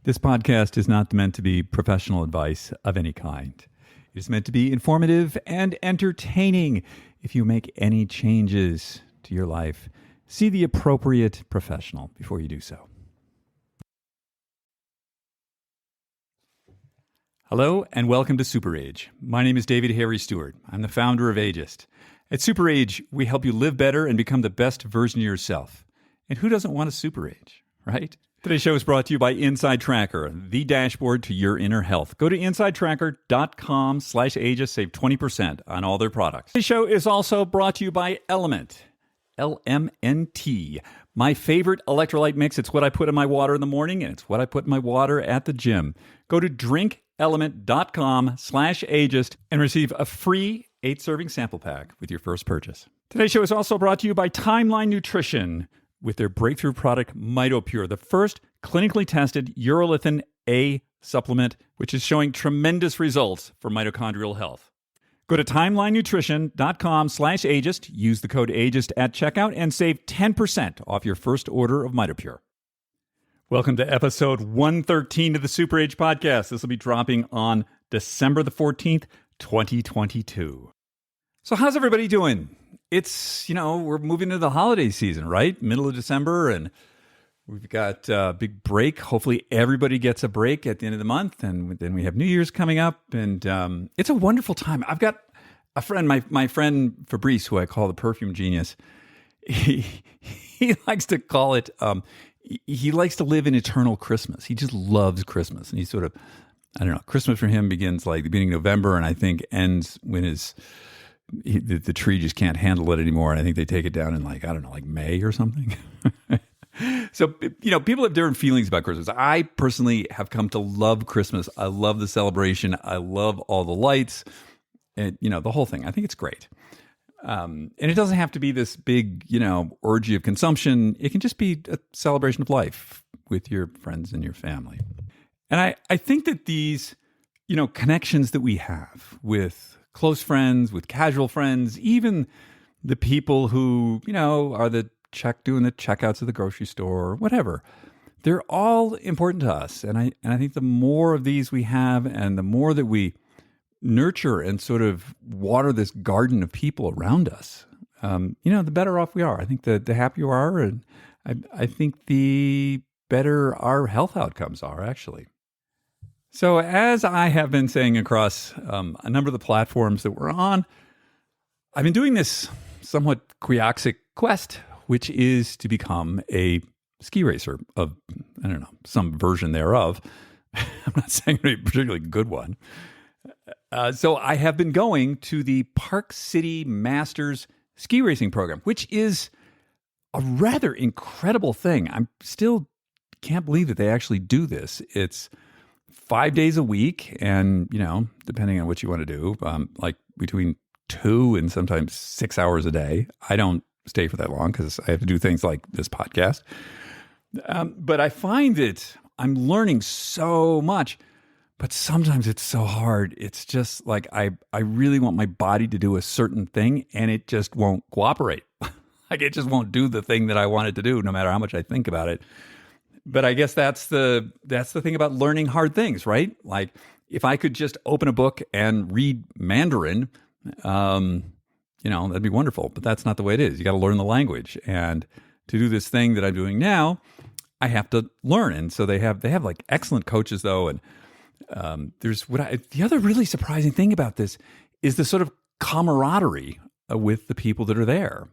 This podcast is not meant to be professional advice of any kind. It is meant to be informative and entertaining. If you make any changes to your life, see the appropriate professional before you do so. Hello and welcome to Super Age. My name is David Harry Stewart. I'm the founder of Agest. At Super Age, we help you live better and become the best version of yourself. And who doesn't want a super age, right? Today's show is brought to you by Inside Tracker, the dashboard to your inner health. Go to insidetracker.com/Agest, save 20% on all their products. Today's show is also brought to you by Element, LMNT. My favorite electrolyte mix. It's what I put in my water in the morning, and it's what I put in my water at the gym. Go to drinkelement.com/Agest and receive a free 8-serving sample pack with your first purchase. Today's show is also brought to you by Timeline Nutrition with their breakthrough product, MitoPure, the first clinically tested urolithin A supplement, which is showing tremendous results for mitochondrial health. Go to timelinenutrition.com/Agest, use the code Agest at checkout, and save 10% off your first order of MitoPure. Welcome to episode 113 of the Super Age Podcast. This will be dropping on December the 14th, 2022. So how's everybody doing? It's, we're moving into the holiday season, right? Middle of December, and we've got a big break. Hopefully everybody gets a break at the end of the month, and then we have New Year's coming up, and it's a wonderful time. I've got a friend, my friend Fabrice, who I call the perfume genius. He likes to call it, he likes to live in eternal Christmas. He just loves Christmas, and he's sort of, Christmas for him begins like the beginning of November, and I think ends when the tree just can't handle it anymore. And I think they take it down in like May or something. So, people have different feelings about Christmas. I personally have come to love Christmas. I love the celebration. I love all the lights and, the whole thing. I think it's great. And it doesn't have to be this big, orgy of consumption. It can just be a celebration of life with your friends and your family. And I think that these, connections that we have with close friends, with casual friends, even the people who, are doing the checkouts at the grocery store or whatever, they're all important to us. And I think the more of these we have and the more that we nurture and sort of water this garden of people around us, the better off we are. I think the happier you are, and I think the better our health outcomes are, actually. So as I have been saying across a number of the platforms that we're on, I've been doing this somewhat quiaxic quest, which is to become a ski racer of, some version thereof. I'm not saying a particularly good one. So I have been going to the Park City Masters ski racing program, which is a rather incredible thing. I still can't believe that they actually do this. It's 5 days a week, and, depending on what you want to do, like between 2 and sometimes 6 hours a day. I don't stay for that long because I have to do things like this podcast. But I find that I'm learning so much, but sometimes it's so hard. It's just like I really want my body to do a certain thing, and it just won't cooperate. Like it just won't do the thing that I want it to do, no matter how much I think about it. But I guess that's the thing about learning hard things, right? Like if I could just open a book and read Mandarin, that'd be wonderful. But that's not the way it is. You got to learn the language, and to do this thing that I'm doing now, I have to learn. And so they have like excellent coaches though, and there's the other really surprising thing about this is the sort of camaraderie with the people that are there,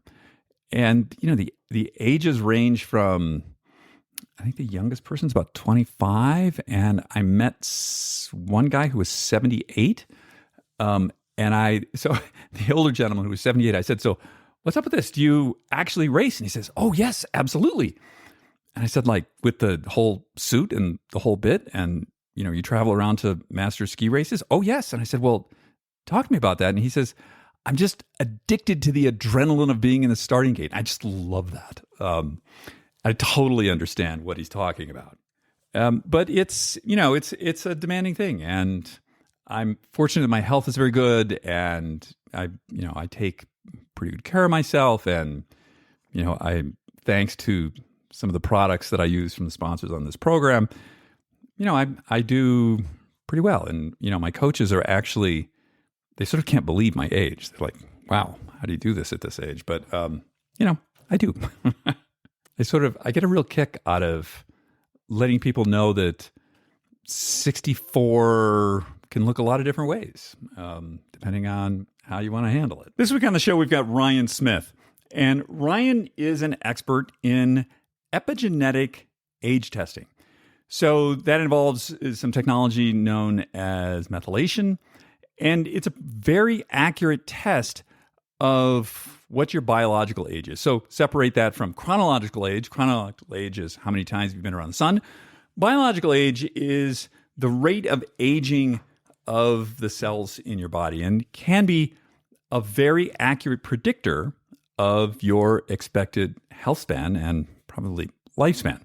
and the ages range from, I think the youngest person's about 25, and I met one guy who was 78. So the older gentleman who was 78, I said, "So what's up with this? Do you actually race?" And he says, "Oh yes, absolutely." And I said, "Like with the whole suit and the whole bit, and you travel around to master ski races?" "Oh yes." And I said, "Well, talk to me about that." And he says, "I'm just addicted to the adrenaline of being in the starting gate." I just love that. I totally understand what he's talking about. But it's a demanding thing, and I'm fortunate that my health is very good, and I take pretty good care of myself, and I thanks to some of the products that I use from the sponsors on this program, I do pretty well. And, my coaches are actually, they sort of can't believe my age. They're like, wow, how do you do this at this age? But, I do. I get a real kick out of letting people know that 64 can look a lot of different ways, depending on how you want to handle it. This week on the show, we've got Ryan Smith. And Ryan is an expert in epigenetic age testing. So that involves some technology known as methylation, and it's a very accurate test of what your biological age is. So separate that from chronological age. Chronological age is how many times you've been around the sun. Biological age is the rate of aging of the cells in your body and can be a very accurate predictor of your expected health span and probably lifespan.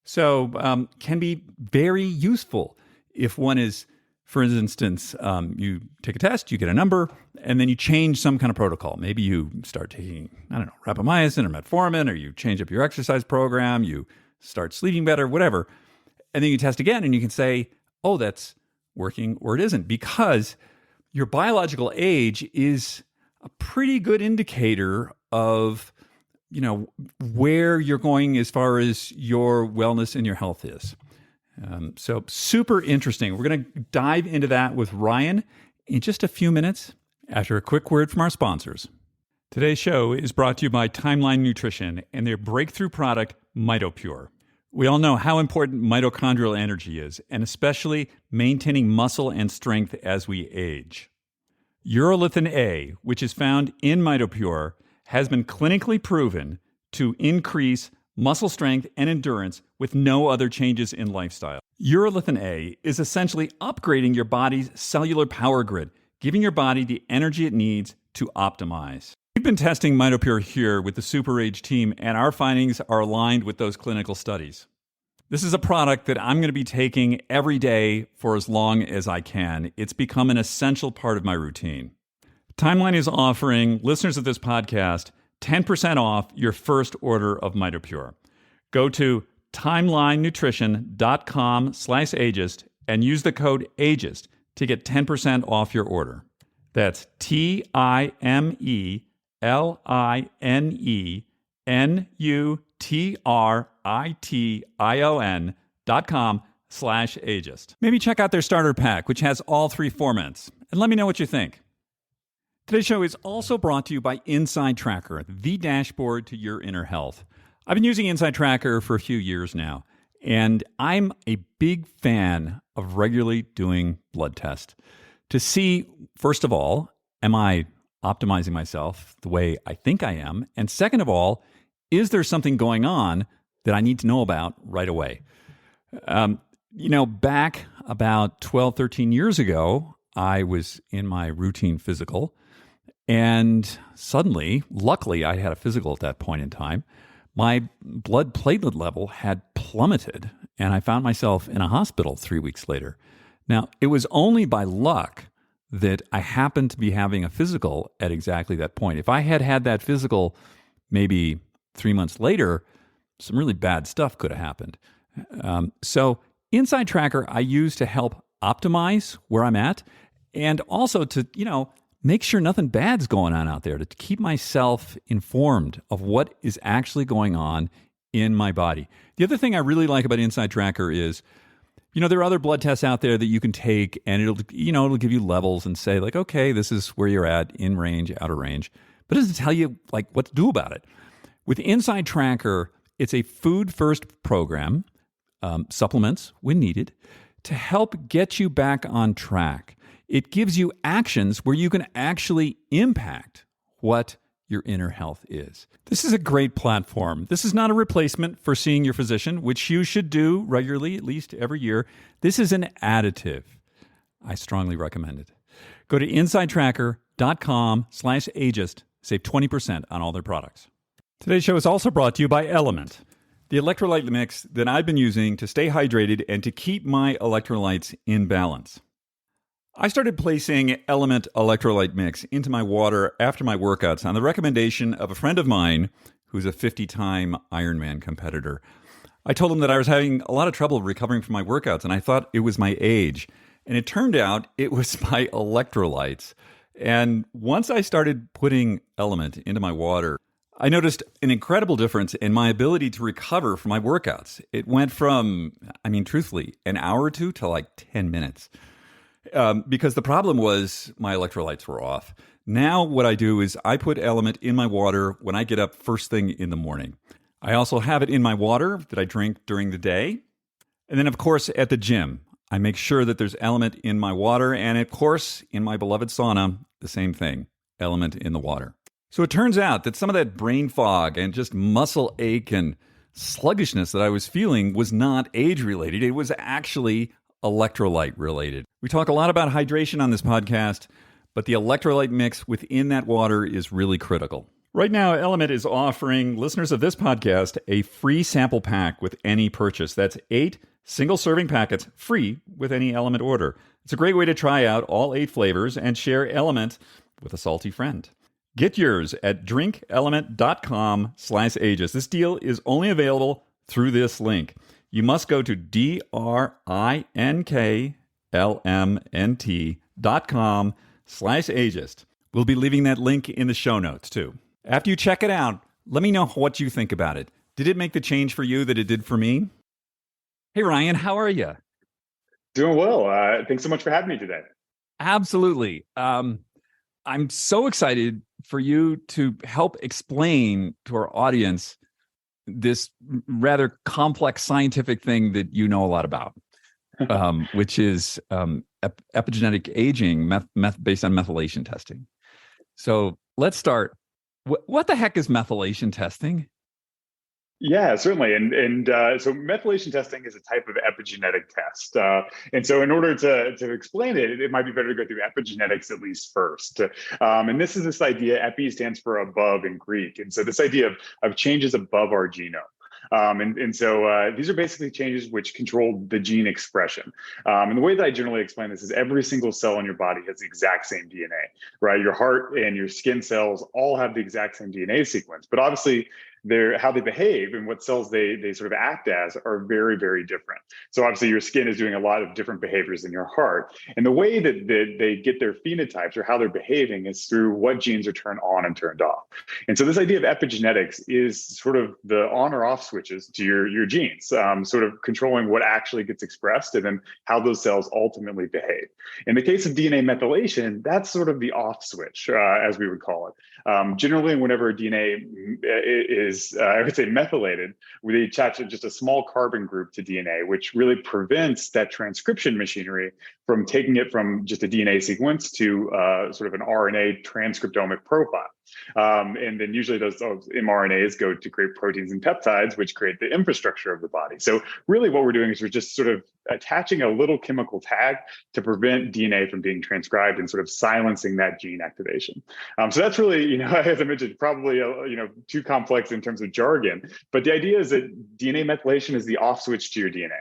So can be very useful if one is, for instance, you take a test, you get a number, and then you change some kind of protocol. Maybe you start taking, rapamycin or metformin, or you change up your exercise program, you start sleeping better, whatever. And then you test again and you can say, oh, that's working or it isn't, because your biological age is a pretty good indicator of where you're going as far as your wellness and your health is. So super interesting. We're going to dive into that with Ryan in just a few minutes after a quick word from our sponsors. Today's show is brought to you by Timeline Nutrition and their breakthrough product, MitoPure. We all know how important mitochondrial energy is, and especially maintaining muscle and strength as we age. Urolithin A, which is found in MitoPure, has been clinically proven to increase muscle strength and endurance with no other changes in lifestyle. Urolithin A is essentially upgrading your body's cellular power grid, giving your body the energy it needs to optimize. We've been testing MitoPure here with the Super Age team, and our findings are aligned with those clinical studies. This is a product that I'm going to be taking every day for as long as I can. It's become an essential part of my routine. Timeline is offering listeners of this podcast 10% off your first order of MitoPure. Go to timelinenutrition.com/ageist and use the code ageist to get 10% off your order. That's timelinenutrition.com/ageist. Maybe check out their starter pack, which has all three formats, and let me know what you think. Today's show is also brought to you by Inside Tracker, the dashboard to your inner health. I've been using Inside Tracker for a few years now, and I'm a big fan of regularly doing blood tests to see, first of all, am I optimizing myself the way I think I am? And second of all, is there something going on that I need to know about right away? Back about 12, 13 years ago, I was in my routine physical, and suddenly, luckily, I had a physical at that point in time, my blood platelet level had plummeted, and I found myself in a hospital 3 weeks later. Now, it was only by luck that I happened to be having a physical at exactly that point. If I had had that physical maybe 3 months later, some really bad stuff could have happened. So Inside Tracker I use to help optimize where I'm at, and also to, make sure nothing bad's going on out there, to keep myself informed of what is actually going on in my body. The other thing I really like about Inside Tracker is, there are other blood tests out there that you can take, and it'll give you levels and say like, okay, this is where you're at, in range, out of range, but it doesn't tell you like what to do about it. With Inside Tracker, it's a food-first program, supplements when needed, to help get you back on track. It gives you actions where you can actually impact what your inner health is. This is a great platform. This is not a replacement for seeing your physician, which you should do regularly, at least every year. This is an additive. I strongly recommend it. Go to insidetracker.com/ageist. Save 20% on all their products. Today's show is also brought to you by Element, the electrolyte mix that I've been using to stay hydrated and to keep my electrolytes in balance. I started placing Element electrolyte mix into my water after my workouts on the recommendation of a friend of mine who's a 50-time Ironman competitor. I told him that I was having a lot of trouble recovering from my workouts, and I thought it was my age. And it turned out it was my electrolytes. And once I started putting Element into my water, I noticed an incredible difference in my ability to recover from my workouts. It went from, truthfully, an hour or two to like 10 minutes. Because the problem was my electrolytes were off. Now what I do is I put Element in my water when I get up first thing in the morning. I also have it in my water that I drink during the day. And then, of course, at the gym, I make sure that there's Element in my water. And, of course, in my beloved sauna, the same thing, Element in the water. So it turns out that some of that brain fog and just muscle ache and sluggishness that I was feeling was not age-related. It was actually electrolyte-related. We talk a lot about hydration on this podcast, but the electrolyte mix within that water is really critical. Right now, Element is offering listeners of this podcast a free sample pack with any purchase. That's 8 single-serving packets free with any Element order. It's a great way to try out all 8 flavors and share Element with a salty friend. Get yours at drinkelement.com/agers. This deal is only available through this link. You must go to drinkelement.com/agers. We'll be leaving that link in the show notes, too. After you check it out, let me know what you think about it. Did it make the change for you that it did for me? Hey, Ryan, how are you? Doing well. Thanks so much for having me today. Absolutely. I'm so excited for you to help explain to our audience this rather complex scientific thing that you know a lot about, which is epigenetic aging based on methylation testing. So let's start. What the heck is methylation testing? Yeah, certainly. So methylation testing is a type of epigenetic test. And so in order to explain it, it might be better to go through epigenetics at least first. And this is this idea, epi stands for above in Greek. And so this idea of changes above our genome. So these are basically changes which control the gene expression. And the way that I generally explain this is every single cell in your body has the exact same DNA, right? Your heart and your skin cells all have the exact same DNA sequence, but obviously how they behave and what cells they sort of act as are very, very different. So obviously your skin is doing a lot of different behaviors than your heart. And the way that they get their phenotypes or how they're behaving is through what genes are turned on and turned off. And so this idea of epigenetics is sort of the on or off switches to your genes, sort of controlling what actually gets expressed and then how those cells ultimately behave. In the case of DNA methylation, that's sort of the off switch, as we would call it. Generally, whenever DNA is, I would say, methylated, we attach just a small carbon group to DNA, which really prevents that transcription machinery from taking it from just a DNA sequence to sort of an RNA transcriptomic profile. And then usually those mRNAs go to create proteins and peptides, which create the infrastructure of the body. So really what we're doing is we're just sort of attaching a little chemical tag to prevent DNA from being transcribed and sort of silencing that gene activation. So that's really, as I mentioned, probably, too complex in terms of jargon. But the idea is that DNA methylation is the off switch to your DNA.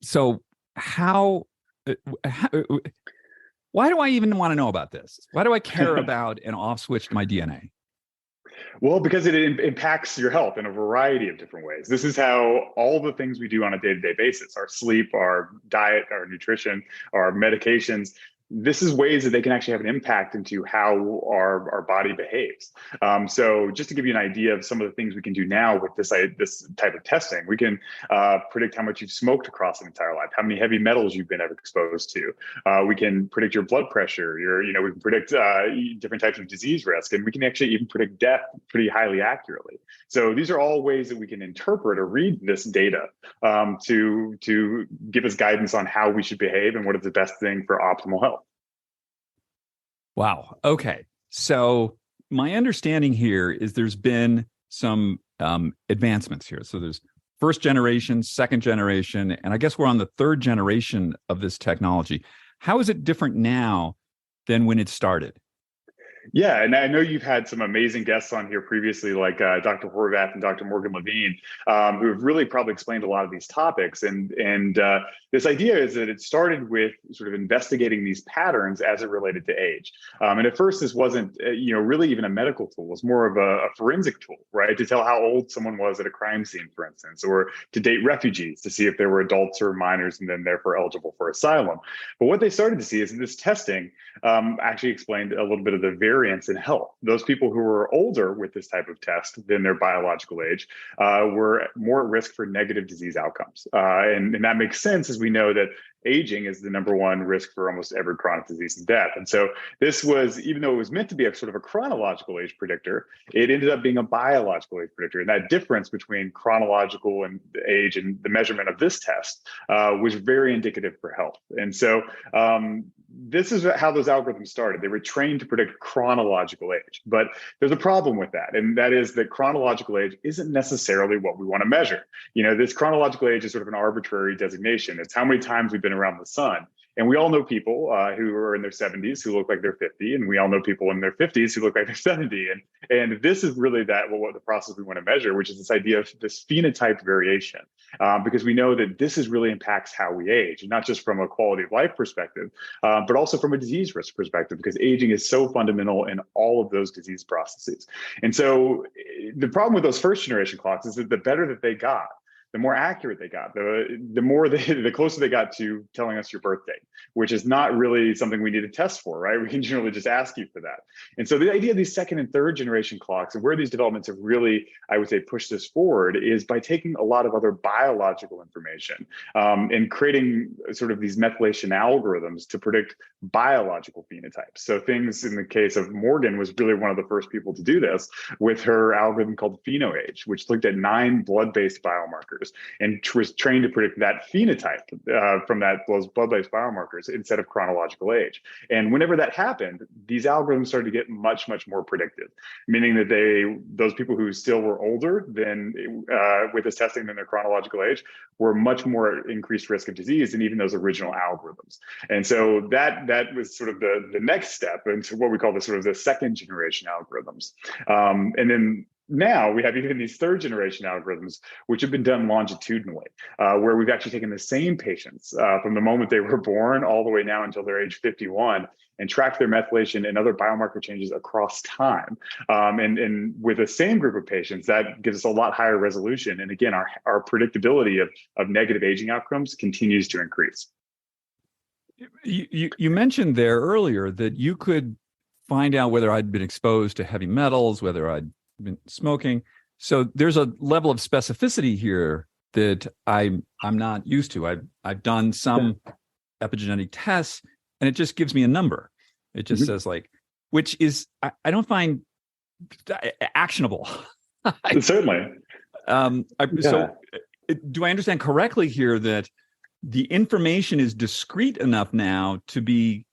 So how why do I even want to know about this? Why do I care about an off switch to my DNA? Well, because it impacts your health in a variety of different ways. This is how all the things we do on a day-to-day basis, our sleep, our diet, our nutrition, our medications, this is ways that they can actually have an impact into how our body behaves. So just to give you an idea of some of the things we can do now with this type of testing, we can predict how much you've smoked across an entire life, how many heavy metals you've been exposed to. We can predict your blood pressure, we can predict different types of disease risk, and we can actually even predict death pretty highly accurately. So these are all ways that we can interpret or read this data to give us guidance on how we should behave and what is the best thing for optimal health. Wow. Okay. So my understanding here is there's been some advancements here. So there's first generation, second generation, and I guess we're on the third generation of this technology. How is it different now than when it started? Yeah, and I know you've had some amazing guests on here previously, like Dr. Horvath and Dr. Morgan Levine, who have really probably explained a lot of these topics. And this idea is that it started with sort of investigating these patterns as it related to age. And at first, this wasn't, really even a medical tool. It was more of a forensic tool, right, to tell how old someone was at a crime scene, for instance, or to date refugees to see if they were adults or minors and then therefore eligible for asylum. But what they started to see is that this testing actually explained a little bit of the variance in health. Those people who were older with this type of test than their biological age were more at risk for negative disease outcomes. And that makes sense, as we know that aging is the number one risk for almost every chronic disease and death. And so this was, even though it was meant to be a sort of a chronological age predictor, it ended up being a biological age predictor. And that difference between chronological and age and the measurement of this test was very indicative for health. And so this is how those algorithms started. They were trained to predict chronological age, but there's a problem with that. And that is that chronological age isn't necessarily what we want to measure. This chronological age is sort of an arbitrary designation. It's how many times we've been around the sun. And we all know people who are in their 70s who look like they're 50, and we all know people in their 50s who look like they're 70. And this is really what the process we want to measure, which is this idea of this phenotype variation, because we know that this really impacts how we age, and not just from a quality of life perspective, but also from a disease risk perspective, because aging is so fundamental in all of those disease processes. And so the problem with those first generation clocks is that the better that they got, the more accurate they got, the closer they got to telling us your birth date, which is not really something we need to test for, right? We can generally just ask you for that. And so the idea of these second and third generation clocks, and where these developments have really, I would say, pushed this forward, is by taking a lot of other biological information and creating sort of these methylation algorithms to predict biological phenotypes. So things, in the case of Morgan, was really one of the first people to do this with her algorithm called PhenoAge, which looked at 9 blood-based biomarkers and was trained to predict that phenotype from those blood-based biomarkers instead of chronological age. And whenever that happened, these algorithms started to get much, much more predictive, meaning that those people who still were older than with this testing than their chronological age were much more increased risk of disease than even those original algorithms. And so that was sort of the next step into what we call the second generation algorithms. And then now we have even these third generation algorithms, which have been done longitudinally, where we've actually taken the same patients from the moment they were born all the way now until they're age 51 and tracked their methylation and other biomarker changes across time. And with the same group of patients, that gives us a lot higher resolution. And again, our predictability of negative aging outcomes continues to increase. You mentioned there earlier that you could find out whether I'd been exposed to heavy metals, whether I'd been smoking. So there's a level of specificity here that I'm not used to. I've done some epigenetic tests, and it just gives me a number. It just says which is I don't find actionable. Certainly. So do I understand correctly here that the information is discrete enough now to be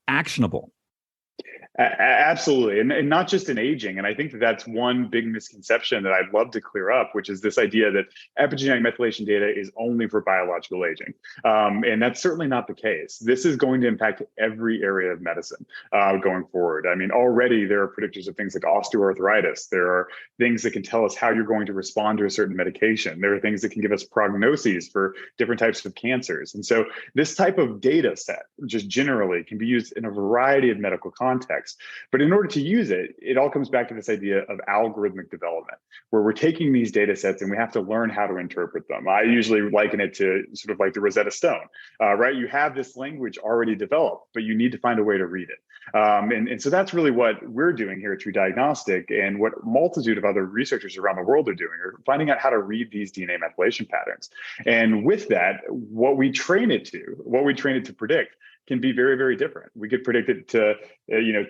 actionable? Absolutely. And not just in aging. And I think that's one big misconception that I'd love to clear up, which is this idea that epigenetic methylation data is only for biological aging. And that's certainly not the case. This is going to impact every area of medicine going forward. I mean, already there are predictors of things like osteoarthritis. There are things that can tell us how you're going to respond to a certain medication. There are things that can give us prognoses for different types of cancers. And so this type of data set just generally can be used in a variety of medical contexts. But in order to use it, it all comes back to this idea of algorithmic development, where we're taking these data sets and we have to learn how to interpret them. I usually liken it to sort of like the Rosetta Stone, right? You have this language already developed, but you need to find a way to read it. And so that's really what we're doing here at TruDiagnostic, and what a multitude of other researchers around the world are doing, are finding out how to read these DNA methylation patterns. And with that, what we train it to predict can be very, very different. We could predict it to,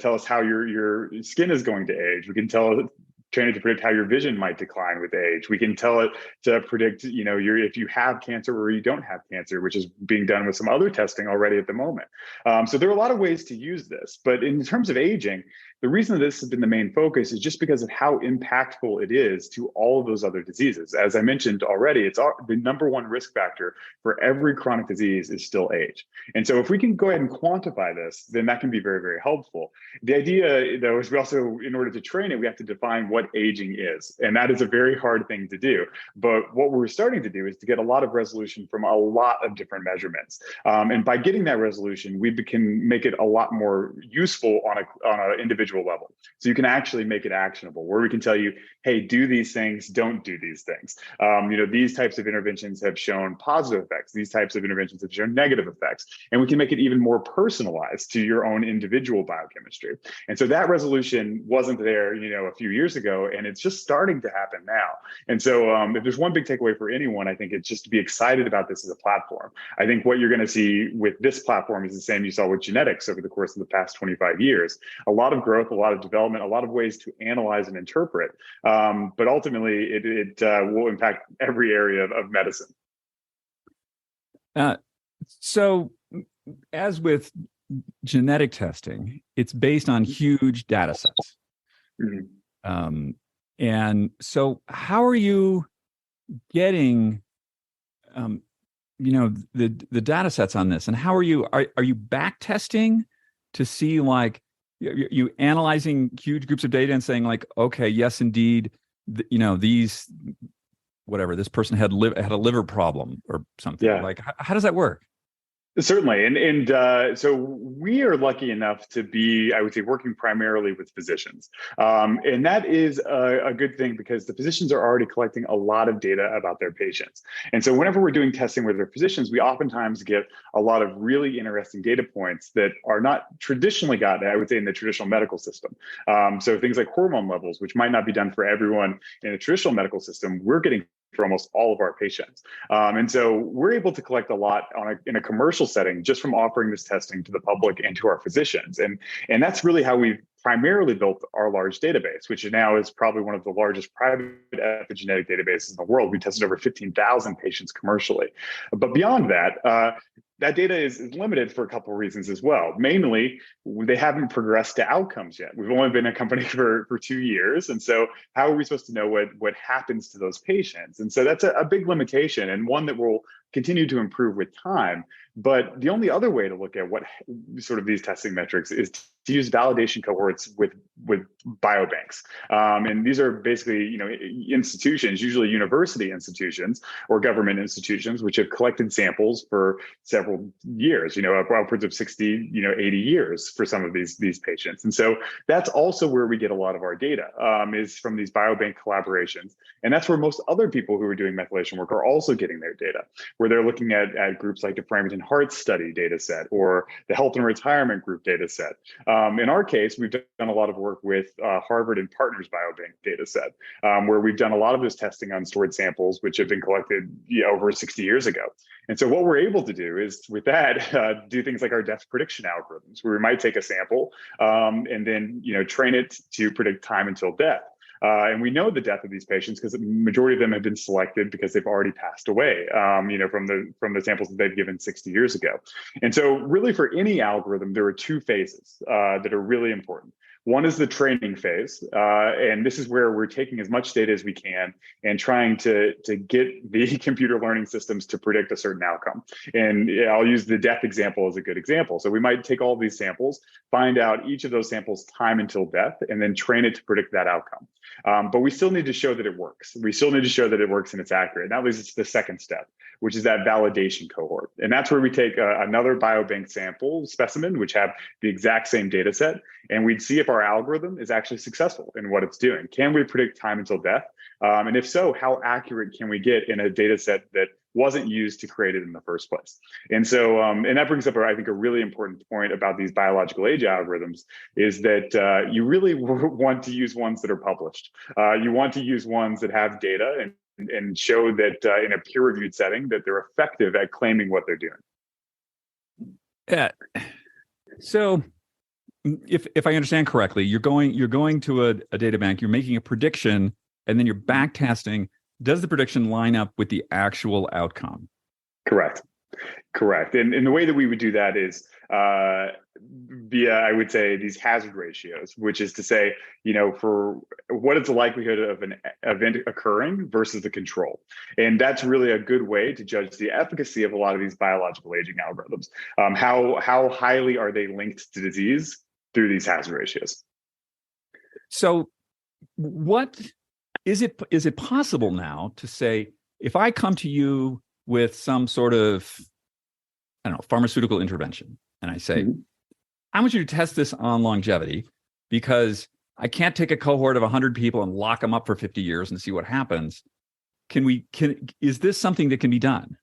tell us how your skin is going to age. We can train it to predict how your vision might decline with age. We can tell it to predict, if you have cancer or you don't have cancer, which is being done with some other testing already at the moment. So there are a lot of ways to use this, but in terms of aging, The reason that this has been the main focus is just because of how impactful it is to all of those other diseases. As I mentioned already, the number one risk factor for every chronic disease is still age. And so if we can go ahead and quantify this, then that can be very, very helpful. The idea, though, is we also, in order to train it, we have to define what aging is. And that is a very hard thing to do. But what we're starting to do is to get a lot of resolution from a lot of different measurements. And by getting that resolution, we can make it a lot more useful on an individual level. So you can actually make it actionable, where we can tell you, hey, do these things, don't do these things. These types of interventions have shown positive effects. These types of interventions have shown negative effects. And we can make it even more personalized to your own individual biochemistry. And so that resolution wasn't there, a few years ago, and it's just starting to happen now. And so if there's one big takeaway for anyone, I think it's just to be excited about this as a platform. I think what you're going to see with this platform is the same you saw with genetics over the course of the past 25 years. A lot of growth, a lot of development, a lot of ways to analyze and interpret. But ultimately, it will impact every area of medicine. So as with genetic testing, it's based on huge data sets. Mm-hmm. And so how are you getting, the data sets on this? And how are you back testing to see, like, you analyzing huge groups of data and saying, like, okay, yes, indeed, these, whatever, this person had a liver problem or something. Yeah. Like, how does that work? Certainly. And so we are lucky enough to be, I would say, working primarily with physicians. And that is a good thing, because the physicians are already collecting a lot of data about their patients. And so whenever we're doing testing with our physicians, we oftentimes get a lot of really interesting data points that are not traditionally gotten, I would say, in the traditional medical system. So things like hormone levels, which might not be done for everyone in a traditional medical system, we're getting for almost all of our patients. And so we're able to collect a lot in a commercial setting just from offering this testing to the public and to our physicians. And that's really how we've primarily built our large database, which now is probably one of the largest private epigenetic databases in the world. We tested over 15,000 patients commercially. But beyond that, that data is limited for a couple of reasons as well. Mainly, they haven't progressed to outcomes yet. We've only been a company for 2 years. And so how are we supposed to know what happens to those patients? And so that's a big limitation, and one that will continue to improve with time. But the only other way to look at what sort of these testing metrics is to use validation cohorts with biobanks. And these are basically, institutions, usually university institutions or government institutions, which have collected samples for several years, upwards of 60, 80 years for some of these patients. And so that's also where we get a lot of our data, is from these biobank collaborations. And that's where most other people who are doing methylation work are also getting their data, where they're looking at groups like the Framingham Heart Study data set or the Health and Retirement Group data set. In our case, we've done a lot of work with Harvard and Partners Biobank data set, where we've done a lot of this testing on stored samples, which have been collected over 60 years ago. And so what we're able to do is, with that, do things like our death prediction algorithms, where we might take a sample and then train it to predict time until death. And we know the death of these patients because the majority of them have been selected because they've already passed away, from the samples that they've given 60 years ago. And so really, for any algorithm, there are two phases that are really important. One is the training phase, and this is where we're taking as much data as we can and trying to get the computer learning systems to predict a certain outcome. And I'll use the death example as a good example. So we might take all of these samples, find out each of those samples' time until death, and then train it to predict that outcome. But we still need to show that it works. We still need to show that it works and it's accurate. And that leads us to the second step, which is that validation cohort. And that's where we take another biobank sample specimen, which have the exact same data set, and we'd see if our algorithm is actually successful in what it's doing. Can we predict time until death? And if so, how accurate can we get in a data set that wasn't used to create it in the first place? And so, and that brings up, I think, a really important point about these biological age algorithms is that you really want to use ones that are published. You want to use ones that have data and show that in a peer-reviewed setting that they're effective at claiming what they're doing. Yeah. So, if I understand correctly, you're going to a data bank, you're making a prediction, and then you're back testing. Does the prediction line up with the actual outcome? Correct. And the way that we would do that is via, I would say, these hazard ratios, which is to say, for what is the likelihood of an event occurring versus the control. And that's really a good way to judge the efficacy of a lot of these biological aging algorithms. How highly are they linked to disease through these hazard ratios? So what is it possible now to say, if I come to you with some sort of, I don't know, pharmaceutical intervention, and I say, I want you to test this on longevity because I can't take a cohort of 100 people and lock them up for 50 years and see what happens. Is this something that can be done?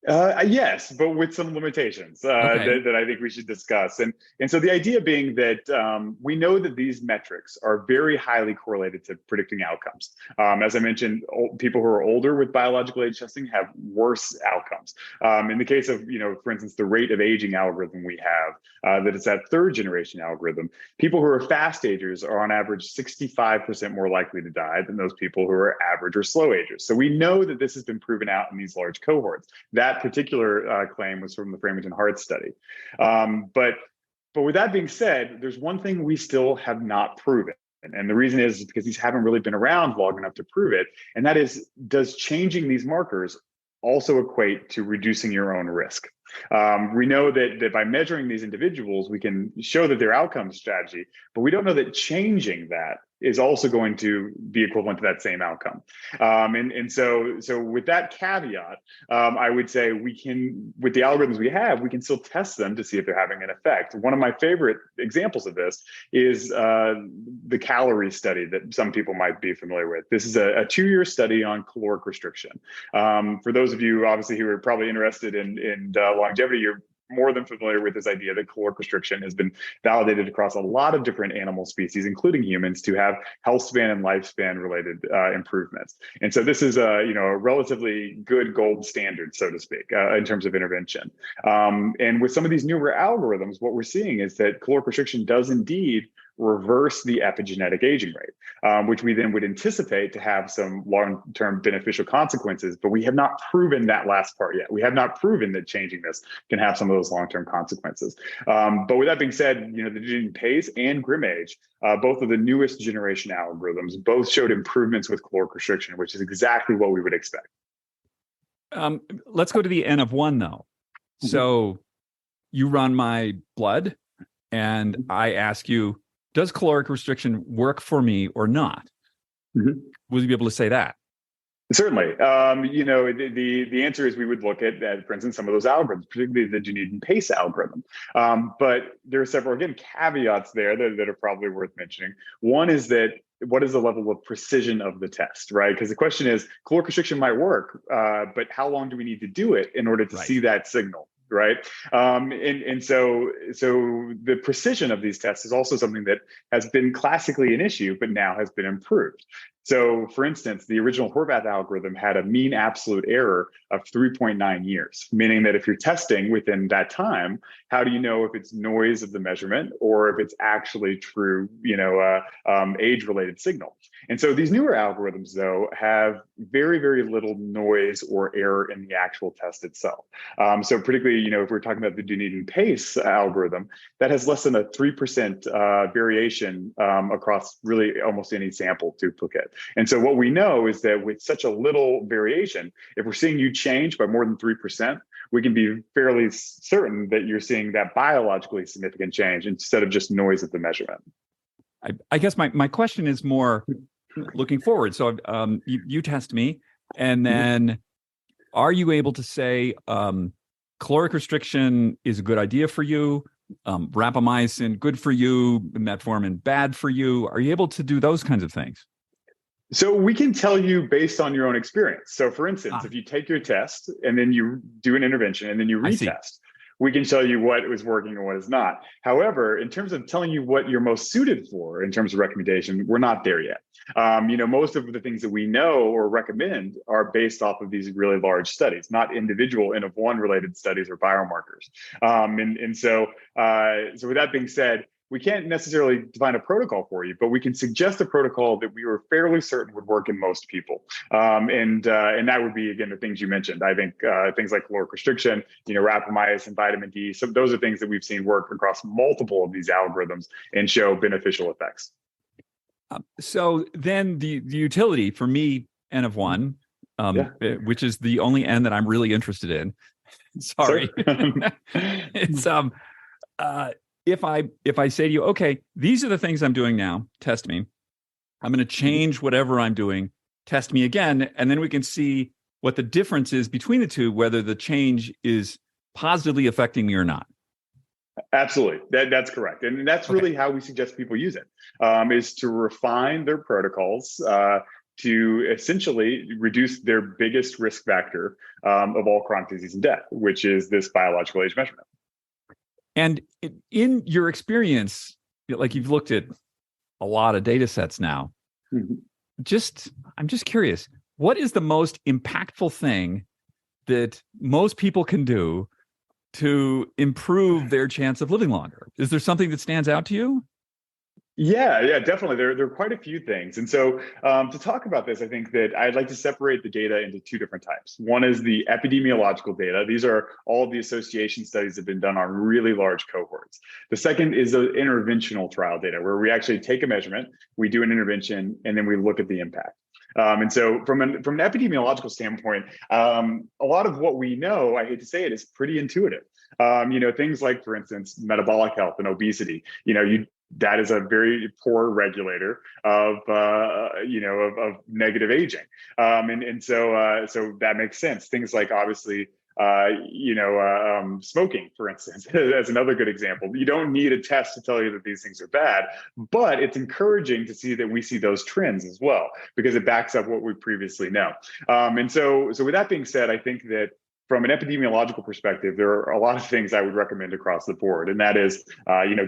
Yes, but with some limitations Okay. that I think we should discuss. And so the idea being that we know that these metrics are very highly correlated to predicting outcomes. As I mentioned, people who are older with biological age testing have worse outcomes. In the case of, for instance, the rate of aging algorithm we have, that is that third generation algorithm, people who are fast agers are on average 65% more likely to die than those people who are average or slow agers. So we know that this has been proven out in these large cohorts. That particular claim was from the Framingham Heart study. But with that being said, there's one thing we still have not proven. And the reason is because these haven't really been around long enough to prove it. And that is, does changing these markers also equate to reducing your own risk? We know that by measuring these individuals, we can show that their outcome strategy, but we don't know that changing that is also going to be equivalent to that same outcome. And so with that caveat, I would say we can, with the algorithms we have, we can still test them to see if they're having an effect. One of my favorite examples of this is the calorie study that some people might be familiar with. This is a 2-year study on caloric restriction. For those of you, obviously, who are probably interested in longevity, you're more than familiar with this idea that caloric restriction has been validated across a lot of different animal species, including humans, to have health span and lifespan related improvements. And so this is a relatively good gold standard, so to speak, in terms of intervention. And with some of these newer algorithms, what we're seeing is that caloric restriction does indeed reverse the epigenetic aging rate, which we then would anticipate to have some long-term beneficial consequences, but we have not proven that last part yet. We have not proven that changing this can have some of those long-term consequences. But with that being said, the Dunedin PACE and GrimAge, both of the newest generation algorithms, both showed improvements with caloric restriction, which is exactly what we would expect. Let's go to the N of 1, though. So you run my blood, and I ask you, does caloric restriction work for me or not? Will you be able to say that? Certainly. The answer is we would look at, for instance, some of those algorithms, particularly the Dunedin PACE algorithm. But there are several, again, caveats there that are probably worth mentioning. One is that what is the level of precision of the test, right? Because the question is, caloric restriction might work, but how long do we need to do it in order to see that signal? Right. And so the precision of these tests is also something that has been classically an issue, but now has been improved. So, for instance, the original Horvath algorithm had a mean absolute error of 3.9 years, meaning that if you're testing within that time, how do you know if it's noise of the measurement or if it's actually true, age-related signal? And so these newer algorithms, though, have very, very little noise or error in the actual test itself. So particularly, if we're talking about the Dunedin PACE algorithm, that has less than a 3% variation across really almost any sample duplicate. And so what we know is that with such a little variation, if we're seeing you change by more than 3%, we can be fairly certain that you're seeing that biologically significant change instead of just noise at the measurement. I guess my question is more looking forward. So you test me, and then are you able to say caloric restriction is a good idea for you, rapamycin good for you, metformin bad for you? Are you able to do those kinds of things? So we can tell you based on your own experience. So for instance, if you take your test and then you do an intervention and then you retest, we can tell you what is working and what is not. However, in terms of telling you what you're most suited for in terms of recommendation, we're not there yet. Most of the things that we know or recommend are based off of these really large studies, not individual N of 1 related studies or biomarkers. So with that being said, we can't necessarily define a protocol for you, but we can suggest a protocol that we were fairly certain would work in most people. And that would be, again, the things you mentioned. I think things like caloric restriction, rapamycin and vitamin D. So those are things that we've seen work across multiple of these algorithms and show beneficial effects. So then the utility for me, N of 1, which is the only N that I'm really interested in. Sorry. It's if I say to you, okay, these are the things I'm doing now, test me. I'm going to change whatever I'm doing, test me again, and then we can see what the difference is between the two, whether the change is positively affecting me or not. Absolutely. That's correct. And that's really how we suggest people use it, is to refine their protocols to essentially reduce their biggest risk factor of all chronic disease and death, which is this biological age measurement. And in your experience, like you've looked at a lot of data sets now, I'm just curious, what is the most impactful thing that most people can do to improve their chance of living longer? Is there something that stands out to you? Yeah, definitely. There are quite a few things. And so to talk about this, I think that I'd like to separate the data into two different types. One is the epidemiological data. These are all the association studies that have been done on really large cohorts. The second is the interventional trial data, where we actually take a measurement, we do an intervention, and then we look at the impact. And so from an epidemiological standpoint, a lot of what we know, I hate to say it, is pretty intuitive. Things like, for instance, metabolic health and obesity, that is a very poor regulator of negative aging. So that makes sense. Things like, obviously, smoking, for instance, as another good example. You don't need a test to tell you that these things are bad, but it's encouraging to see that we see those trends as well, because it backs up what we previously know. And so with that being said, I think that from an epidemiological perspective, there are a lot of things I would recommend across the board, and that is,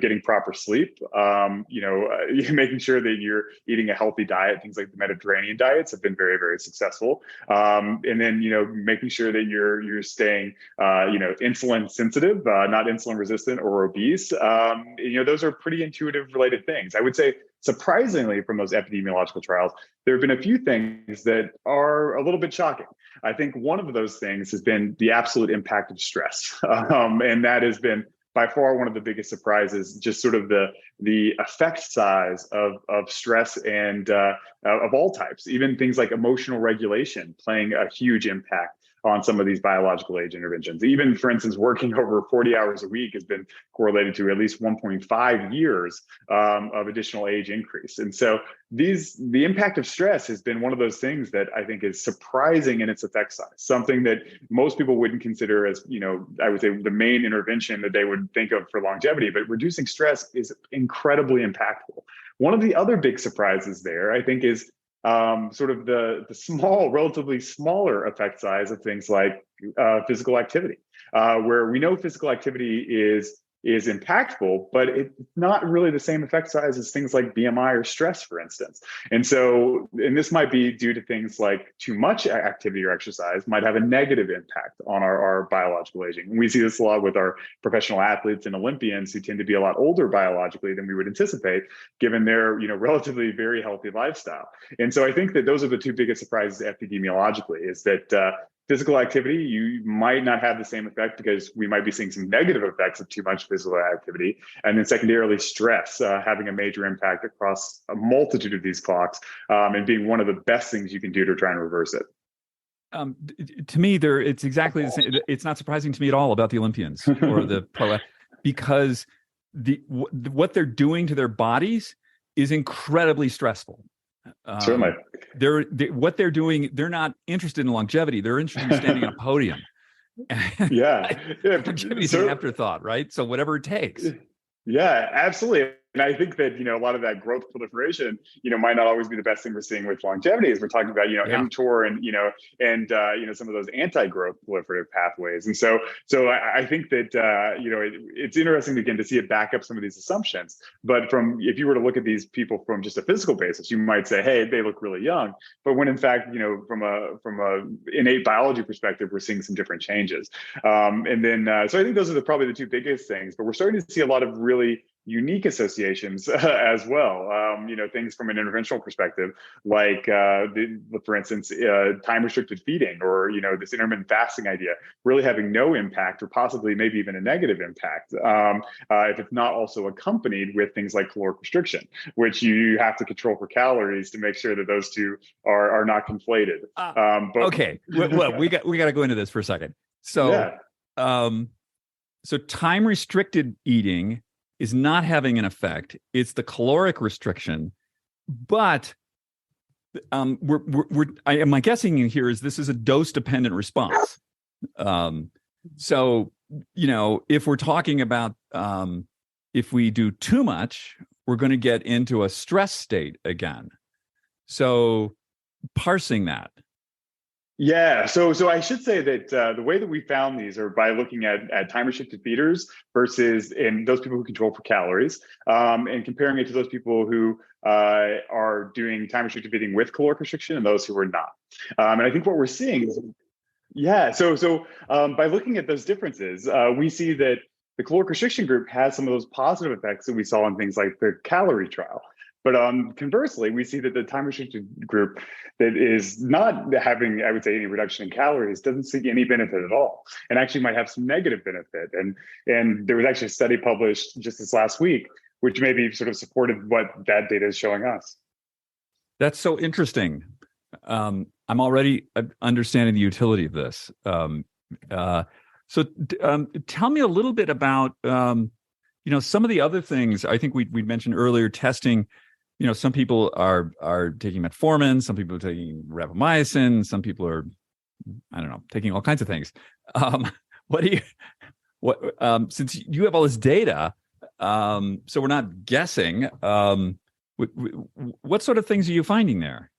getting proper sleep, making sure that you're eating a healthy diet. Things like the Mediterranean diets have been very, very successful, and then making sure that you're staying, insulin sensitive, not insulin resistant or obese. Those are pretty intuitive related things. I would say, surprisingly, from those epidemiological trials, there have been a few things that are a little bit shocking. I think one of those things has been the absolute impact of stress. And that has been by far one of the biggest surprises, just sort of the effect size of stress and of all types, even things like emotional regulation playing a huge impact on some of these biological age interventions. Even, for instance, working over 40 hours a week has been correlated to at least 1.5 years of additional age increase. And so the impact of stress has been one of those things that I think is surprising in its effect size, something that most people wouldn't consider as, I would say, the main intervention that they would think of for longevity, but reducing stress is incredibly impactful. One of the other big surprises there, I think, is sort of the relatively smaller effect size of things like physical activity, where we know physical activity is impactful, but it's not really the same effect size as things like BMI or stress, for instance. And this might be due to things like too much activity or exercise might have a negative impact on our biological aging. And we see this a lot with our professional athletes and Olympians, who tend to be a lot older biologically than we would anticipate, given their relatively very healthy lifestyle. And so I think that those are the two biggest surprises epidemiologically, is that physical activity, you might not have the same effect because we might be seeing some negative effects of too much physical activity. And then secondarily, stress having a major impact across a multitude of these clocks, and being one of the best things you can do to try and reverse it. To me, it's exactly the same. It's not surprising to me at all about the Olympians or the pro, because what they're doing to their bodies is incredibly stressful. Certainly. What they're doing, they're not interested in longevity. They're interested in standing on a podium. Longevity is an afterthought, right? So whatever it takes. Yeah, absolutely. And I think that, a lot of that growth proliferation, might not always be the best thing we're seeing with longevity, as we're talking about, mTOR and some of those anti-growth proliferative pathways. And so I think that, it's interesting, again, to see it back up some of these assumptions. But if you were to look at these people from just a physical basis, you might say, hey, they look really young. But when in fact, from a innate biology perspective, we're seeing some different changes. So I think those are probably the two biggest things. But we're starting to see a lot of really unique associations as well. Things from an interventional perspective, like for instance, time restricted feeding, or this intermittent fasting idea, really having no impact, or possibly maybe even a negative impact, if it's not also accompanied with things like caloric restriction, which you have to control for calories to make sure that those two are not conflated. Okay, well, we got to go into this for a second. So, yeah. So time restricted eating is not having an effect. It's the caloric restriction, but my guessing here is this is a dose dependent response. So if we're talking about if we do too much, we're going to get into a stress state again. So parsing that. Yeah, so I should say that the way that we found these are by looking at time restricted feeders versus in those people who control for calories, and comparing it to those people who are doing time restricted feeding with caloric restriction and those who are not. And I think what we're seeing is, yeah, so by looking at those differences, we see that the caloric restriction group has some of those positive effects that we saw in things like the calorie trial. But conversely, we see that the time restricted group that is not having, I would say, any reduction in calories doesn't see any benefit at all, and actually might have some negative benefit. And there was actually a study published just this last week, which maybe sort of supported what that data is showing us. That's so interesting. I'm already understanding the utility of this. So tell me a little bit about some of the other things. I think we mentioned earlier, testing. Some people are taking metformin, some people are taking rapamycin, some people are, I don't know, taking all kinds of things. Since you have all this data, so we're not guessing, what sort of things are you finding there?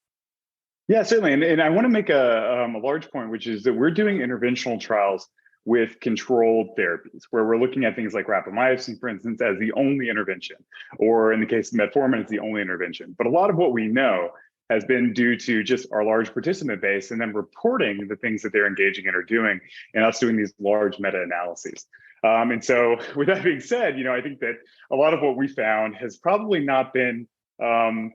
Yeah, certainly. And I want to make a large point, which is that we're doing interventional trials with controlled therapies, where we're looking at things like rapamycin, for instance, as the only intervention, or in the case of metformin, it's the only intervention. But a lot of what we know has been due to just our large participant base and then reporting the things that they're engaging in or doing, and us doing these large meta-analyses. And so with that being said, I think that a lot of what we found has probably not been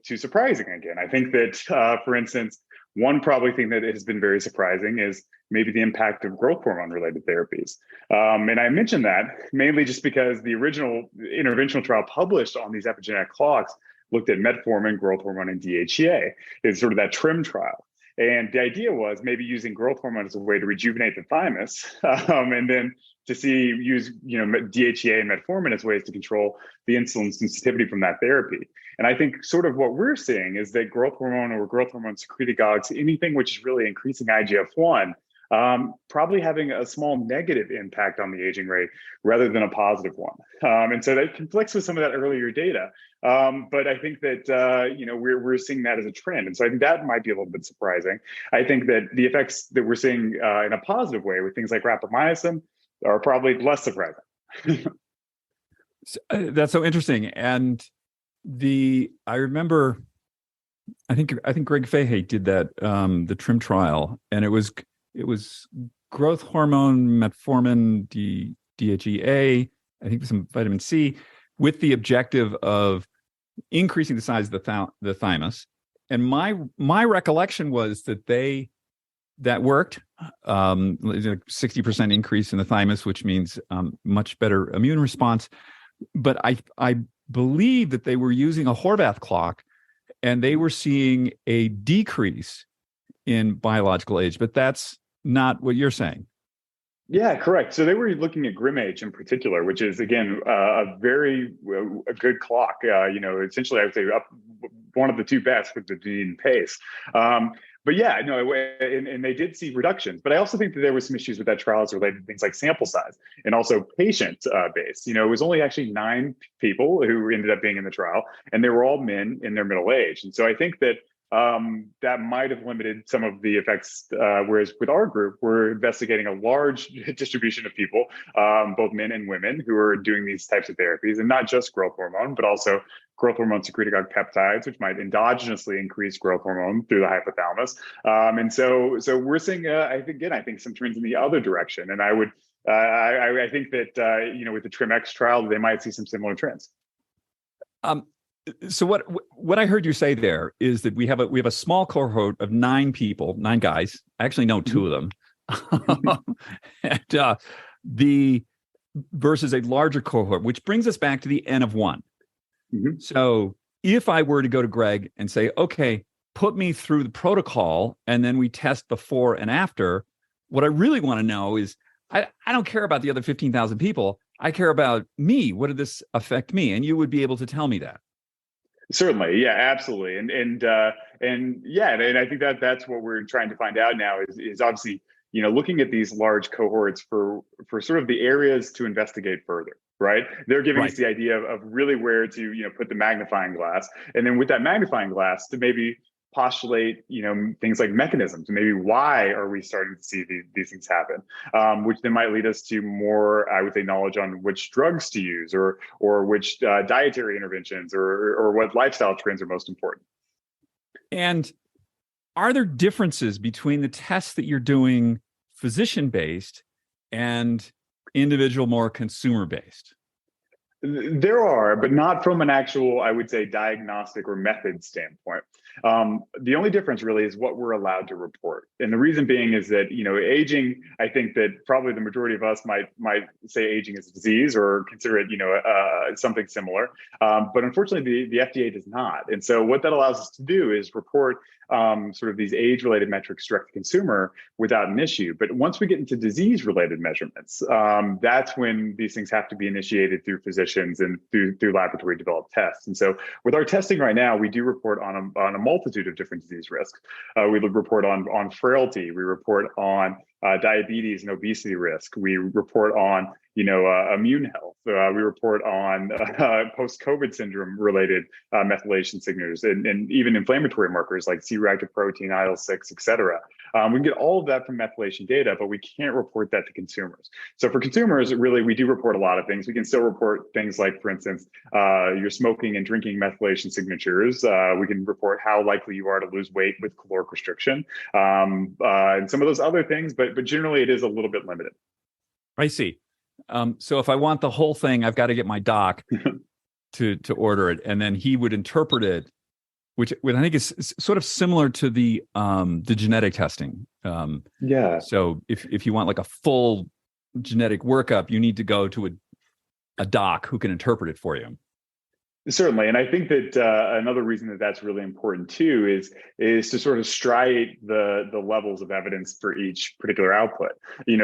too surprising again. I think that, for instance, one probably thing that has been very surprising is maybe the impact of growth hormone related therapies. And I mentioned that mainly just because the original interventional trial published on these epigenetic clocks looked at metformin, growth hormone, and DHEA. It's sort of that TRIM trial. And the idea was maybe using growth hormone as a way to rejuvenate the thymus, and then to use DHEA and metformin as ways to control the insulin sensitivity from that therapy. And I think sort of what we're seeing is that growth hormone or growth hormone secretagogues, anything which is really increasing IGF-1, probably having a small negative impact on the aging rate rather than a positive one. And so that conflicts with some of that earlier data. But I think that, we're seeing that as a trend. And so I think that might be a little bit surprising. I think that the effects that we're seeing in a positive way with things like rapamycin are probably less surprising. That's so interesting. And I remember, I think Greg Fahey did that, the TRIM trial, and it was growth hormone, metformin, DHEA, I think some vitamin C, with the objective of increasing the size of the thymus. And my recollection was that worked. 60% increase in the thymus, which means much better immune response. But I believe that they were using a Horvath clock, and they were seeing a decrease in biological age. But that's not what you're saying. Yeah, correct. So they were looking at GrimAge in particular, which is, again, a very good clock. Essentially, I would say one of the two best with the gene pace. But yeah, no, and they did see reductions. But I also think that there was some issues with that trial as related to things like sample size and also patient base. It was only actually 9 people who ended up being in the trial, and they were all men in their middle age. And so I think that that might have limited some of the effects, whereas with our group, we're investigating a large distribution of people, both men and women, who are doing these types of therapies, and not just growth hormone, but also growth hormone secretagogue peptides, which might endogenously increase growth hormone through the hypothalamus. And so we're seeing, I think some trends in the other direction. And I think that, with the TRIM-X trial, they might see some similar trends. Um, so what I heard you say there is that we have a small cohort of 9 people, 9 guys. I actually know 2 of them, and the versus a larger cohort, which brings us back to the N of 1. Mhm. So if I were to go to Greg and say, okay, put me through the protocol, and then we test before and after, what I really want to know is I don't care about the other 15,000 people. I care about me. What did this affect me? And you would be able to tell me that. Certainly, yeah, absolutely, and yeah, and I think that that's what we're trying to find out now is obviously looking at these large cohorts for sort of the areas to investigate further. Right, they're giving us Right. the idea of really where to put the magnifying glass, and then with that magnifying glass to maybe postulate things like mechanisms, maybe why are we starting to see these things happen, which then might lead us to more, I would say, knowledge on which drugs to use or which dietary interventions or what lifestyle trends are most important. And are there differences between the tests that you're doing physician based and individual, more consumer based? There are, but not from an actual, I would say, diagnostic or method standpoint. The only difference really is what we're allowed to report, and the reason being is that aging. I think that probably the majority of us might say aging is a disease or consider it something similar, but unfortunately the FDA does not. And so what that allows us to do is report sort of these age-related metrics direct to consumer without an issue. But once we get into disease-related measurements, that's when these things have to be initiated through physicians and through laboratory developed tests. And so with our testing right now, we do report on a multitude of different disease risks. We report on frailty. We report on diabetes and obesity risk. We report on immune health. We report on post-COVID syndrome related methylation signatures and even inflammatory markers like C-reactive protein, IL-6, et cetera. We can get all of that from methylation data, but we can't report that to consumers. So for consumers, really, we do report a lot of things. We can still report things like, for instance, your smoking and drinking methylation signatures. We can report how likely you are to lose weight with caloric restriction, and some of those other things, but generally it is a little bit limited. I see. So if I want the whole thing, I've got to get my doc to order it, and then he would interpret it, which I think is sort of similar to the genetic testing. Yeah. So if you want like a full genetic workup, you need to go to a doc who can interpret it for you. Certainly, and I think that another reason that that's really important too is to sort of striate the levels of evidence for each particular output.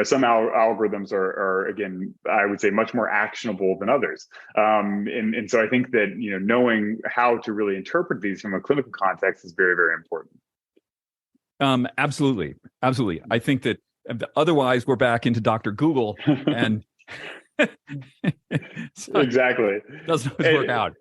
Some algorithms are again, I would say, much more actionable than others, and so I think that knowing how to really interpret these from a clinical context is very, very important. Absolutely. I think that otherwise we're back into Dr. Google and so exactly doesn't always work out.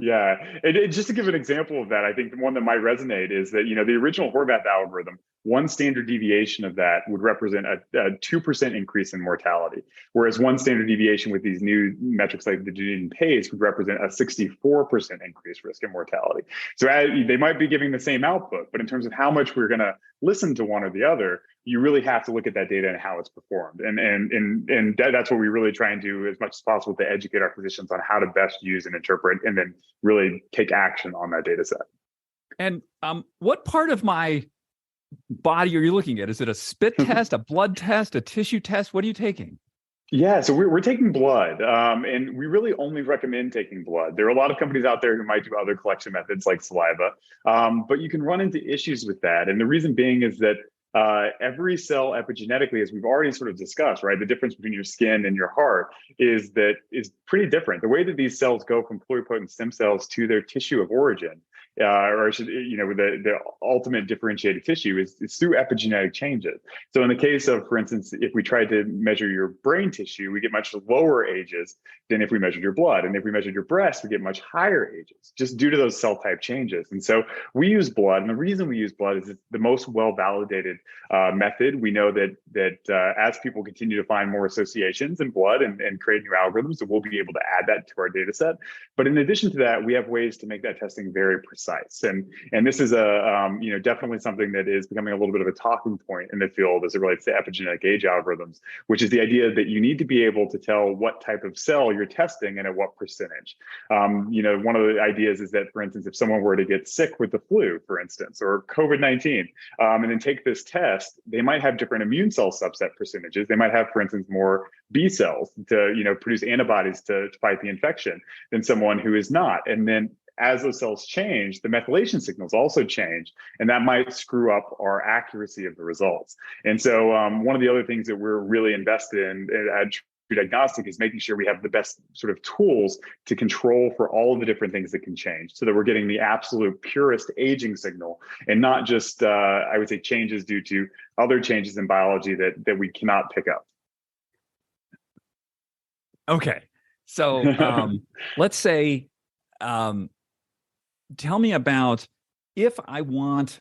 Yeah, and just to give an example of that, I think the one that might resonate is that the original Horvath algorithm, one standard deviation of that would represent a 2% increase in mortality, whereas one standard deviation with these new metrics like the Dunedin pace would represent a 64% increased risk in mortality. So they might be giving the same output, but in terms of how much we're going to listen to one or the other, you really have to look at that data and how it's performed. And that's what we really try and do as much as possible to educate our physicians on how to best use and interpret and then really take action on that data set. And what part of my body are you looking at? Is it a spit test, a blood test, a tissue test? What are you taking? Yeah, so we're taking blood, and we really only recommend taking blood. There are a lot of companies out there who might do other collection methods like saliva, but you can run into issues with that. And the reason being is that every cell epigenetically, as we've already sort of discussed, right, the difference between your skin and your heart is pretty different. The way that these cells go from pluripotent stem cells to their tissue of origin, the ultimate differentiated tissue is through epigenetic changes. So in the case of, for instance, if we tried to measure your brain tissue, we get much lower ages than if we measured your blood. And if we measured your breast, we get much higher ages just due to those cell type changes. And so we use blood. And the reason we use blood is it's the most well-validated method. We know that as people continue to find more associations in blood and create new algorithms, that we'll be able to add that to our data set. But in addition to that, we have ways to make that testing very precise. precise. And this is definitely something that is becoming a little bit of a talking point in the field as it relates to epigenetic age algorithms, which is the idea that you need to be able to tell what type of cell you're testing and at what percentage. One of the ideas is that, for instance, if someone were to get sick with the flu, for instance, or COVID-19, and then take this test, they might have different immune cell subset percentages. They might have, for instance, more B cells to produce antibodies to fight the infection than someone who is not. And then as those cells change, the methylation signals also change, and that might screw up our accuracy of the results. And so one of the other things that we're really invested in at TruDiagnostic is making sure we have the best sort of tools to control for all of the different things that can change, so that we're getting the absolute purest aging signal and not just, I would say, changes due to other changes in biology that we cannot pick up. Okay. So let's say, tell me about, if I want,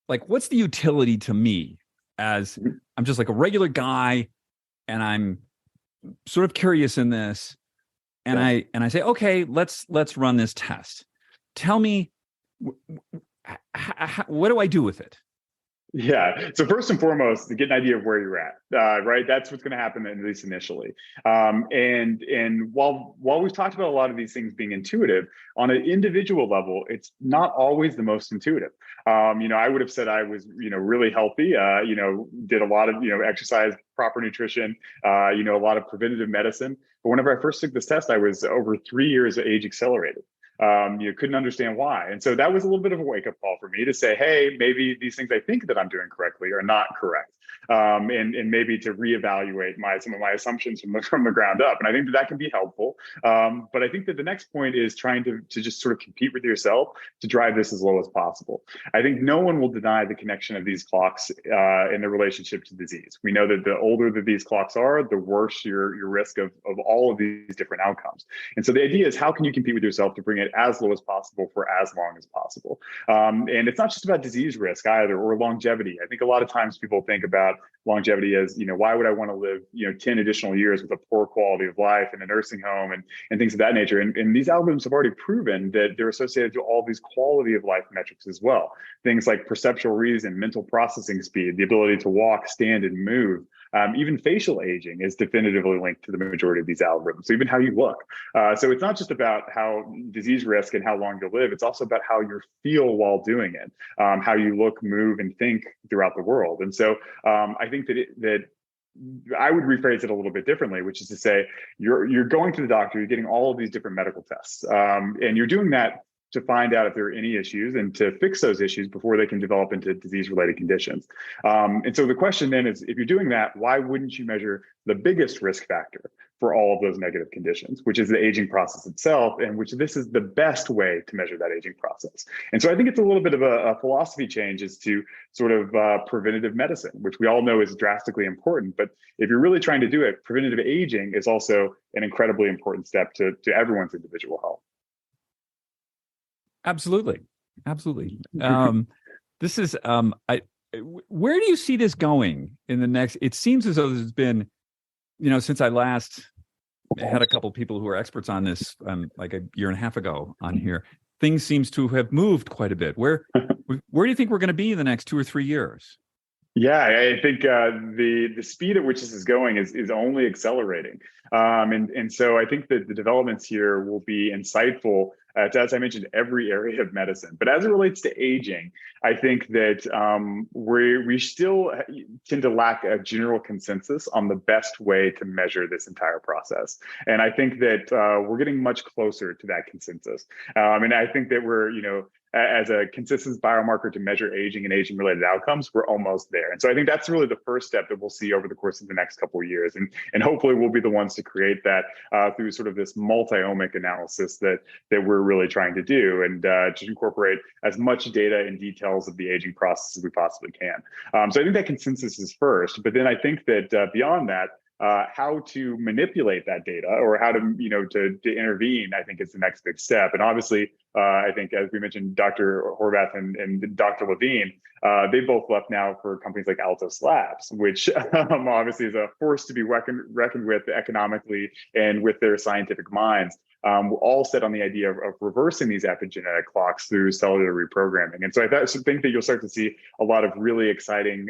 like, what's the utility to me as I'm just like a regular guy and I'm sort of curious in this, and I say, okay, let's run this test. Tell me, what do I do with it? Yeah. So first and foremost, to get an idea of where you're at, right? That's what's going to happen, at least initially. And while we've talked about a lot of these things being intuitive, on an individual level, it's not always the most intuitive. I would have said I was, really healthy, did a lot of, exercise, proper nutrition, a lot of preventative medicine. But whenever I first took this test, I was over 3 years age accelerated. You couldn't understand why. And so that was a little bit of a wake-up call for me to say, hey, maybe these things I think that I'm doing correctly are not correct. And maybe to reevaluate some of my assumptions from the ground up. And I think that can be helpful. But I think that the next point is trying to just sort of compete with yourself to drive this as low as possible. I think no one will deny the connection of these clocks in the relationship to disease. We know that the older that these clocks are, the worse your risk of all of these different outcomes. And so the idea is, how can you compete with yourself to bring it as low as possible for as long as possible? And it's not just about disease risk either, or longevity. I think a lot of times people think about longevity as, why would I want to live, 10 additional years with a poor quality of life in a nursing home and things of that nature. And these algorithms have already proven that they're associated to all these quality of life metrics as well. Things like perceptual reason, mental processing speed, the ability to walk, stand, and move. Even facial aging is definitively linked to the majority of these algorithms. So even how you look. So it's not just about how disease risk and how long you'll live. It's also about how you feel while doing it, how you look, move, and think throughout the world. And so I think that I would rephrase it a little bit differently, which is to say, you're going to the doctor, you're getting all of these different medical tests, and you're doing that to find out if there are any issues and to fix those issues before they can develop into disease-related conditions. And so the question then is, if you're doing that, why wouldn't you measure the biggest risk factor for all of those negative conditions, which is the aging process itself, and which this is the best way to measure that aging process? And so I think it's a little bit of a philosophy change as to sort of preventative medicine, which we all know is drastically important. But if you're really trying to do it, preventative aging is also an incredibly important step to everyone's individual health. Absolutely. This is, where do you see this going in the next? It seems as though there's been, since I last had a couple of people who are experts on this, like a year and a half ago on here, things seems to have moved quite a bit. Where do you think we're going to be in the next 2 or 3 years? Yeah, I think the speed at which this is going is only accelerating. And so I think that the developments here will be insightful to, as I mentioned, every area of medicine. But as it relates to aging, I think that we still tend to lack a general consensus on the best way to measure this entire process. And I think that we're getting much closer to that consensus. And I think that we're, as a consistent biomarker to measure aging and aging-related outcomes, we're almost there. And so I think that's really the first step that we'll see over the course of the next couple of years. And hopefully we'll be the ones to create that through sort of this multi-omic analysis that we're really trying to do, and to incorporate as much data and details of the aging process as we possibly can. So I think that consensus is first, but then I think that beyond that, how to manipulate that data or how to, to intervene, I think is the next big step. And obviously, I think, as we mentioned, Dr. Horvath and Dr. Levine, they both left now for companies like Altos Labs, which obviously is a force to be reckoned with economically and with their scientific minds. We're all set on the idea of reversing these epigenetic clocks through cellular reprogramming. And so I think that you'll start to see a lot of really exciting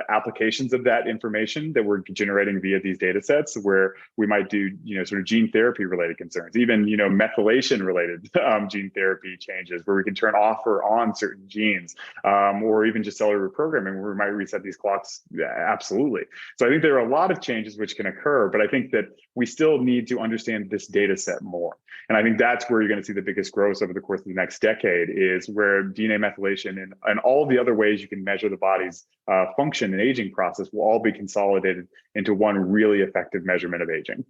applications of that information that we're generating via these data sets, where we might do, sort of gene therapy related concerns, even, methylation related gene therapy changes, where we can turn off or on certain genes, or even just cellular reprogramming, where we might reset these clocks. Absolutely. So I think there are a lot of changes which can occur, but I think that we still need to understand this data set more. And I think that's where you're going to see the biggest growth over the course of the next decade, is where DNA methylation and all the other ways you can measure the body's function and aging process will all be consolidated into one really effective measurement of aging.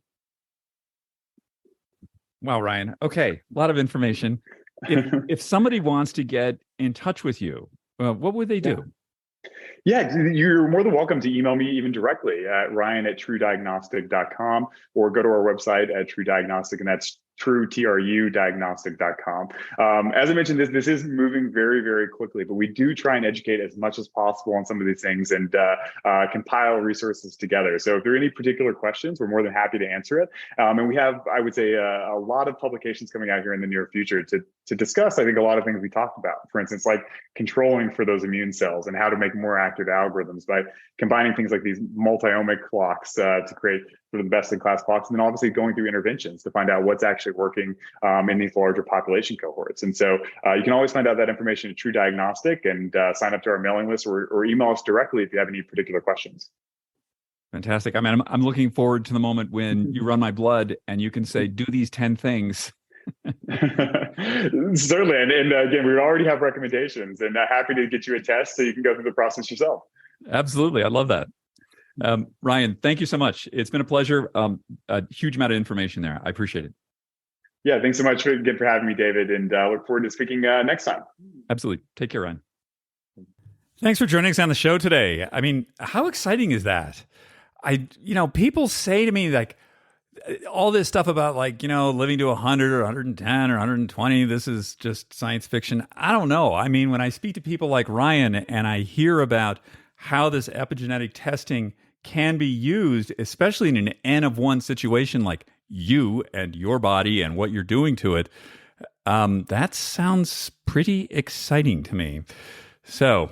Wow, Ryan. Okay, a lot of information. If somebody wants to get in touch with you, what would they do? Yeah, you're more than welcome to email me even directly at ryan@TruDiagnostic.com, or go to our website at TruDiagnostic, and that's TruDiagnostic.com. As I mentioned, this is moving very, very quickly, but we do try and educate as much as possible on some of these things and compile resources together. So if there are any particular questions, we're more than happy to answer it. And we have, I would say, a lot of publications coming out here in the near future to discuss, I think, a lot of things we talked about. For instance, like controlling for those immune cells and how to make more active algorithms by combining things like these multi-omic clocks to create sort of the best-in-class clocks, and then obviously going through interventions to find out what's actually working in these larger population cohorts. And so you can always find out that information at TruDiagnostic and sign up to our mailing list, or email us directly if you have any particular questions. Fantastic. I mean, I'm looking forward to the moment when you run my blood and you can say, do these 10 things. Certainly. And again, we already have recommendations, and happy to get you a test so you can go through the process yourself. Absolutely. I love that. Ryan, thank you so much. It's been a pleasure. A huge amount of information there. I appreciate it. Yeah, thanks so much again for having me, David, and look forward to speaking next time. Absolutely. Take care, Ryan. Thanks for joining us on the show today. I mean, how exciting is that? People say to me, like, all this stuff about, like, living to 100 or 110 or 120, this is just science fiction. I don't know. I mean, when I speak to people like Ryan and I hear about how this epigenetic testing can be used, especially in an N of one situation like you and your body and what you're doing to it, that sounds pretty exciting to me. So,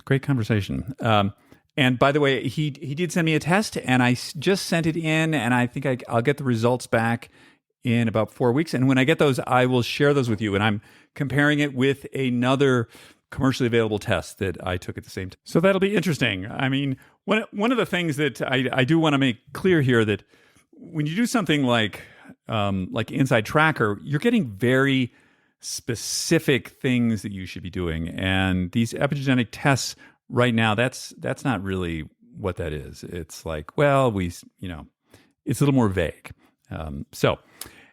great conversation. And by the way, he did send me a test, and I just sent it in, and I think I'll get the results back in about 4 weeks. And when I get those, I will share those with you. And I'm comparing it with another commercially available test that I took at the same time. So that'll be interesting. I mean, one of the things that I do want to make clear here, that when you do something like Inside Tracker, you're getting very specific things that you should be doing. And these epigenetic tests right now, that's not really what that is. It's like, well, it's a little more vague. So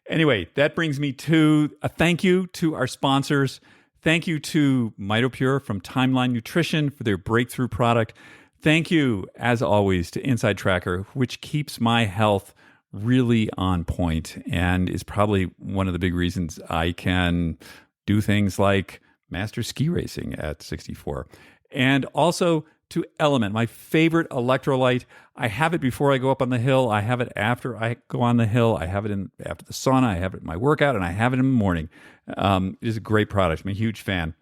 anyway, that brings me to a thank you to our sponsors. Thank you to MitoPure from Timeline Nutrition for their breakthrough product. Thank you, as always, to Inside Tracker, which keeps my health really on point and is probably one of the big reasons I can do things like master ski racing at 64. And also to Element, my favorite electrolyte. I have it before I go up on the hill. I have it after I go on the hill. I have it after the sauna. I have it in my workout, and I have it in the morning. It is a great product. I'm a huge fan.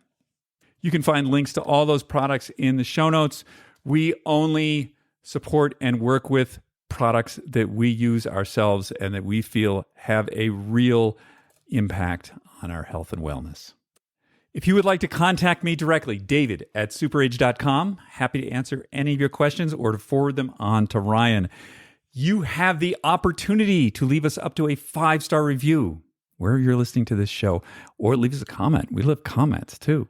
You can find links to all those products in the show notes. We only support and work with products that we use ourselves and that we feel have a real impact on our health and wellness. If you would like to contact me directly, david@superage.com. Happy to answer any of your questions or to forward them on to Ryan. You have the opportunity to leave us up to a 5-star review wherever you're listening to this show, or leave us a comment. We love comments too.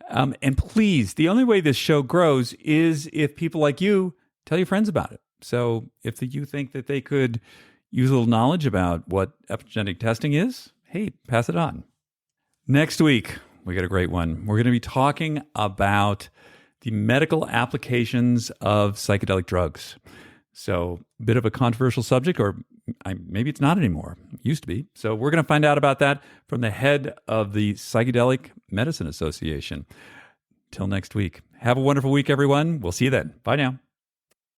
And please, the only way this show grows is if people like you tell your friends about it. So if you think that they could use a little knowledge about what epigenetic testing is, hey, pass it on. Next week, we got a great one. We're going to be talking about the medical applications of psychedelic drugs. So, a bit of a controversial subject, or maybe it's not anymore. It used to be. So, we're going to find out about that from the head of the Psychedelic Medicine Association. Till next week. Have a wonderful week, everyone. We'll see you then. Bye now.